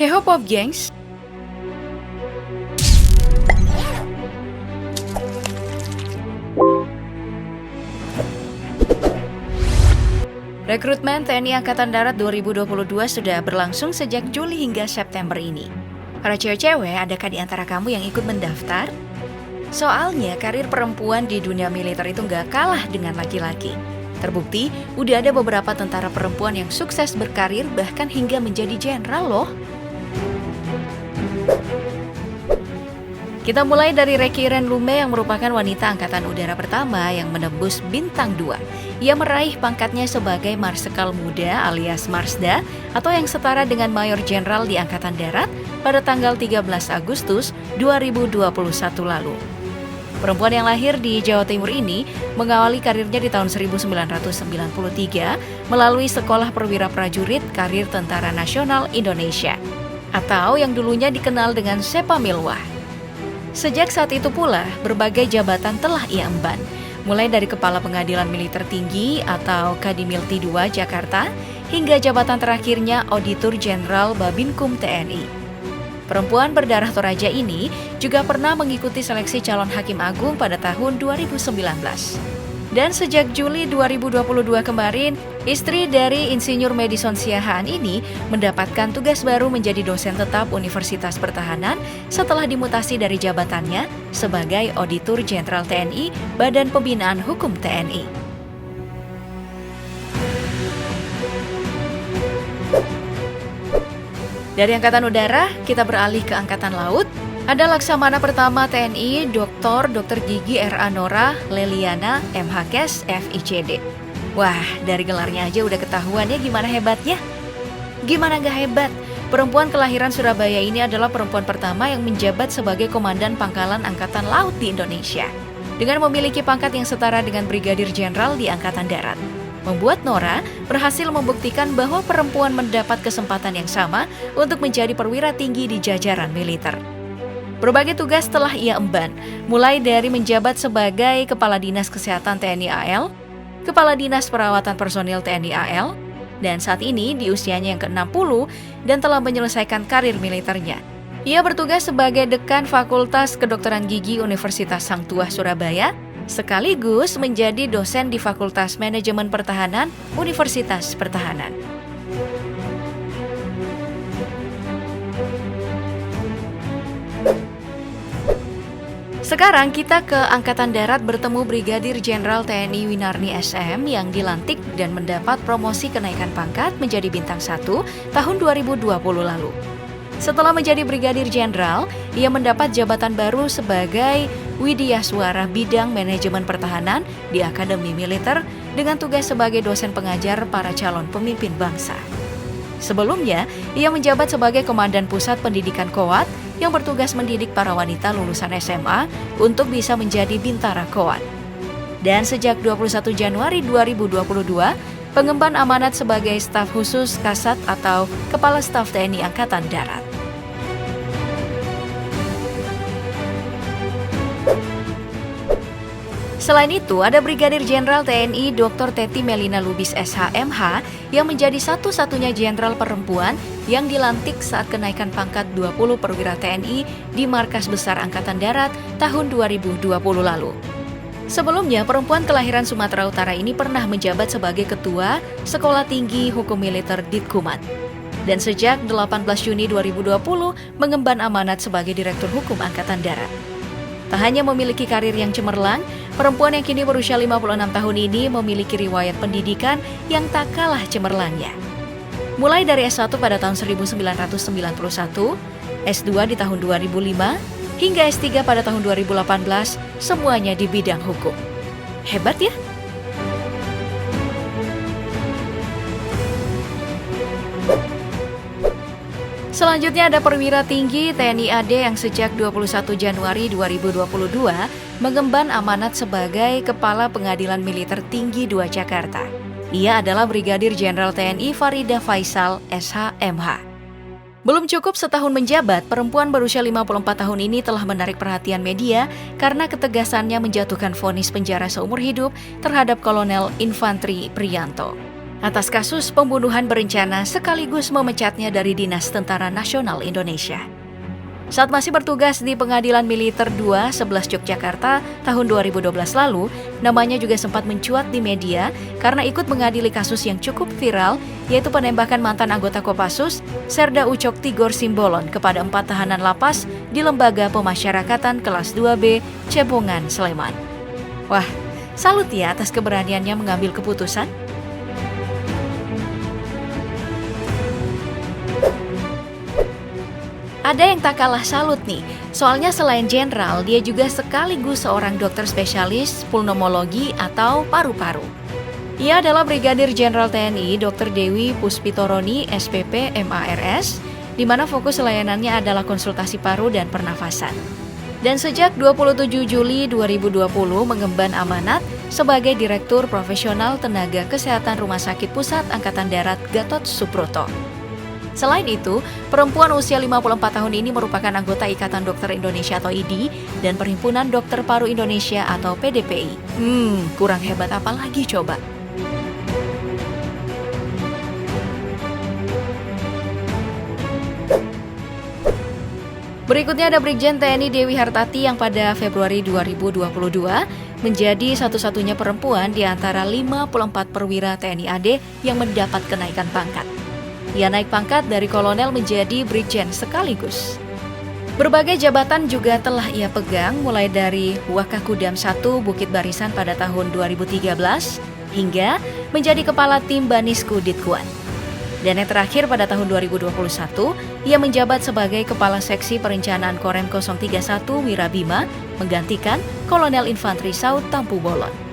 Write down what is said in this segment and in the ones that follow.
Heho Pop Gengs, rekrutmen TNI Angkatan Darat 2022 sudah berlangsung sejak Juli hingga September ini. Para cewek-cewek, adakah di antara kamu yang ikut mendaftar? Soalnya karir perempuan di dunia militer itu nggak kalah dengan laki-laki. Terbukti, udah ada beberapa tentara perempuan yang sukses berkarir bahkan hingga menjadi jenderal loh. Kita mulai dari Reky Renlume yang merupakan wanita angkatan udara pertama yang menembus bintang 2. Ia meraih pangkatnya sebagai Marsekal Muda alias Marsda atau yang setara dengan Mayor Jenderal di Angkatan Darat pada tanggal 13 Agustus 2021 lalu. Perempuan yang lahir di Jawa Timur ini mengawali karirnya di tahun 1993 melalui Sekolah Perwira Prajurit Karir Tentara Nasional Indonesia atau yang dulunya dikenal dengan Sepamilwah. Sejak saat itu pula, berbagai jabatan telah ia emban, mulai dari Kepala Pengadilan Militer Tinggi atau Kadimilti II Jakarta hingga jabatan terakhirnya Auditor Jenderal Babinkum TNI. Perempuan berdarah Toraja ini juga pernah mengikuti seleksi calon hakim agung pada tahun 2019. Dan sejak Juli 2022 kemarin, istri dari Insinyur Madison Siahaan ini mendapatkan tugas baru menjadi dosen tetap Universitas Pertahanan setelah dimutasi dari jabatannya sebagai Auditor Jenderal TNI Badan Pembinaan Hukum TNI. Dari Angkatan Udara, kita beralih ke Angkatan Laut. Ada Laksamana Pertama TNI Dr. Gigi R.A. Nora Leliana MHKes FICD. Wah, dari gelarnya aja udah ketahuan ya gimana hebatnya. Gimana gak hebat? Perempuan kelahiran Surabaya ini adalah perempuan pertama yang menjabat sebagai Komandan Pangkalan Angkatan Laut di Indonesia, dengan memiliki pangkat yang setara dengan Brigadir Jenderal di Angkatan Darat. Membuat Nora berhasil membuktikan bahwa perempuan mendapat kesempatan yang sama untuk menjadi perwira tinggi di jajaran militer. Berbagai tugas telah ia emban, mulai dari menjabat sebagai Kepala Dinas Kesehatan TNI AL, Kepala Dinas Perawatan Personil TNI AL, dan saat ini di usianya yang ke-60 dan telah menyelesaikan karir militernya. Ia bertugas sebagai Dekan Fakultas Kedokteran Gigi Universitas Sang Tuah Surabaya, sekaligus menjadi dosen di Fakultas Manajemen Pertahanan Universitas Pertahanan. Sekarang kita ke Angkatan Darat bertemu Brigadir Jenderal TNI Winarni SM yang dilantik dan mendapat promosi kenaikan pangkat menjadi Bintang 1 tahun 2020 lalu. Setelah menjadi Brigadir Jenderal, ia mendapat jabatan baru sebagai Widyaswara Bidang Manajemen Pertahanan di Akademi Militer dengan tugas sebagai dosen pengajar para calon pemimpin bangsa. Sebelumnya, ia menjabat sebagai Komandan Pusat Pendidikan Kowat yang bertugas mendidik para wanita lulusan SMA untuk bisa menjadi Bintara Kowat. Dan sejak 21 Januari 2022, pengemban amanat sebagai staf khusus Kasat atau Kepala Staf TNI Angkatan Darat. Selain itu, ada Brigadir Jenderal TNI Dr. Teti Melina Lubis SH.MH yang menjadi satu-satunya jenderal perempuan yang dilantik saat kenaikan pangkat 20 perwira TNI di Markas Besar Angkatan Darat tahun 2020 lalu. Sebelumnya, perempuan kelahiran Sumatera Utara ini pernah menjabat sebagai Ketua Sekolah Tinggi Hukum Militer Ditkumat. Dan sejak 18 Juni 2020 mengemban amanat sebagai Direktur Hukum Angkatan Darat. Tak hanya memiliki karir yang cemerlang, perempuan yang kini berusia 56 tahun ini memiliki riwayat pendidikan yang tak kalah cemerlangnya. Mulai dari S1 pada tahun 1991, S2 di tahun 2005, hingga S3 pada tahun 2018, semuanya di bidang hukum. Hebat ya? Selanjutnya ada perwira tinggi TNI AD yang sejak 21 Januari 2022 mengemban amanat sebagai Kepala Pengadilan Militer Tinggi 2 Jakarta. Ia adalah Brigadir Jenderal TNI Farida Faisal SH.MH. Belum cukup setahun menjabat, perempuan berusia 54 tahun ini telah menarik perhatian media karena ketegasannya menjatuhkan vonis penjara seumur hidup terhadap Kolonel Infantri Priyanto. atas kasus pembunuhan berencana sekaligus memecatnya dari Dinas Tentara Nasional Indonesia. Saat masih bertugas di Pengadilan Militer 2 11 Yogyakarta tahun 2012 lalu, namanya juga sempat mencuat di media karena ikut mengadili kasus yang cukup viral, yaitu penembakan mantan anggota Kopassus, Serda Ucok Tigor Simbolon kepada 4 tahanan lapas di Lembaga Pemasyarakatan Kelas 2B, Cebongan, Sleman. Wah, salut ya atas keberaniannya mengambil keputusan. Ada yang tak kalah salut nih, soalnya selain jenderal, dia juga sekaligus seorang dokter spesialis pulmonologi atau paru-paru. Ia adalah Brigadir Jenderal TNI Dr. Dewi Puspitoroni, SPP, MARS, di mana fokus layanannya adalah konsultasi paru dan pernafasan. Dan sejak 27 Juli 2020 mengemban amanat sebagai Direktur Profesional Tenaga Kesehatan Rumah Sakit Pusat Angkatan Darat Gatot Subroto. Selain itu, perempuan usia 54 tahun ini merupakan anggota Ikatan Dokter Indonesia atau IDI dan Perhimpunan Dokter Paru Indonesia atau PDPI. Kurang hebat apa lagi coba? Berikutnya ada Brigjen TNI Dewi Hartati yang pada Februari 2022 menjadi satu-satunya perempuan di antara 54 perwira TNI AD yang mendapat kenaikan pangkat. Ia naik pangkat dari kolonel menjadi brigjen sekaligus. Berbagai jabatan juga telah ia pegang mulai dari Wakakudam 1 Bukit Barisan pada tahun 2013 hingga menjadi kepala tim Banisku Ditkuan. Dan yang terakhir pada tahun 2021, ia menjabat sebagai Kepala Seksi Perencanaan Korem 031 Wirabima menggantikan Kolonel Infanteri Saud Tampu Bolon.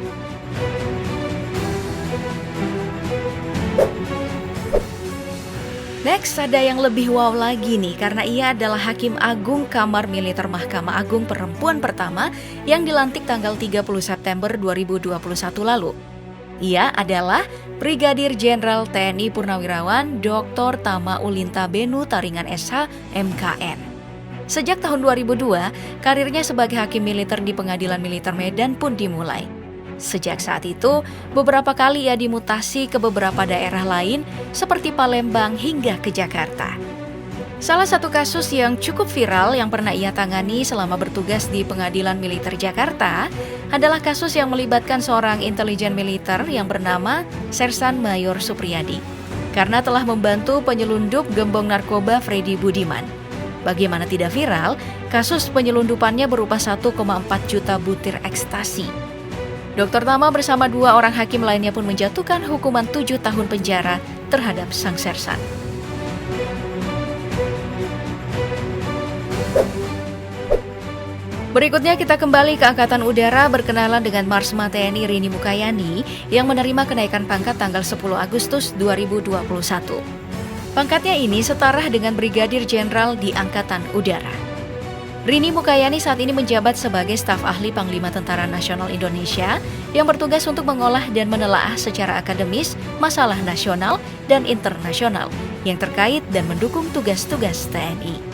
Next, ada yang lebih wow lagi nih karena ia adalah Hakim Agung Kamar Militer Mahkamah Agung perempuan pertama yang dilantik tanggal 30 September 2021 lalu. Ia adalah Brigadir Jenderal TNI Purnawirawan Dr. Tama Ulinta Benu Taringan SH, MKN. Sejak tahun 2002, karirnya sebagai hakim militer di Pengadilan Militer Medan pun dimulai. Sejak saat itu, beberapa kali ia dimutasi ke beberapa daerah lain seperti Palembang hingga ke Jakarta. Salah satu kasus yang cukup viral yang pernah ia tangani selama bertugas di Pengadilan Militer Jakarta adalah kasus yang melibatkan seorang intelijen militer yang bernama Sersan Mayor Supriyadi karena telah membantu penyelundup gembong narkoba Freddy Budiman. Bagaimana tidak viral, kasus penyelundupannya berupa 1,4 juta butir ekstasi. Dr. Tama bersama 2 orang hakim lainnya pun menjatuhkan hukuman 7 tahun penjara terhadap sang sersan. Berikutnya kita kembali ke Angkatan Udara berkenalan dengan Marsma TNI Rini Mukayani yang menerima kenaikan pangkat tanggal 10 Agustus 2021. Pangkatnya ini setara dengan Brigadir Jenderal di Angkatan Udara. Rini Mukayani saat ini menjabat sebagai staf ahli Panglima Tentara Nasional Indonesia yang bertugas untuk mengolah dan menelaah secara akademis masalah nasional dan internasional yang terkait dan mendukung tugas-tugas TNI.